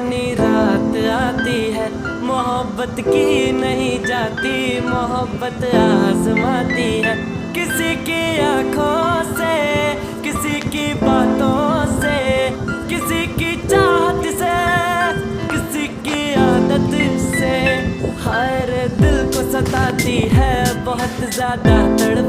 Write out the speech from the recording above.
सुहानी रात आती है, मोहब्बत की नहीं जाती, मोहब्बत आजमाती है। किसी की आंखों से, किसी की बातों से, किसी की चाहत से, किसी की आदत से, हर दिल को सताती है बहुत ज्यादा तड़पा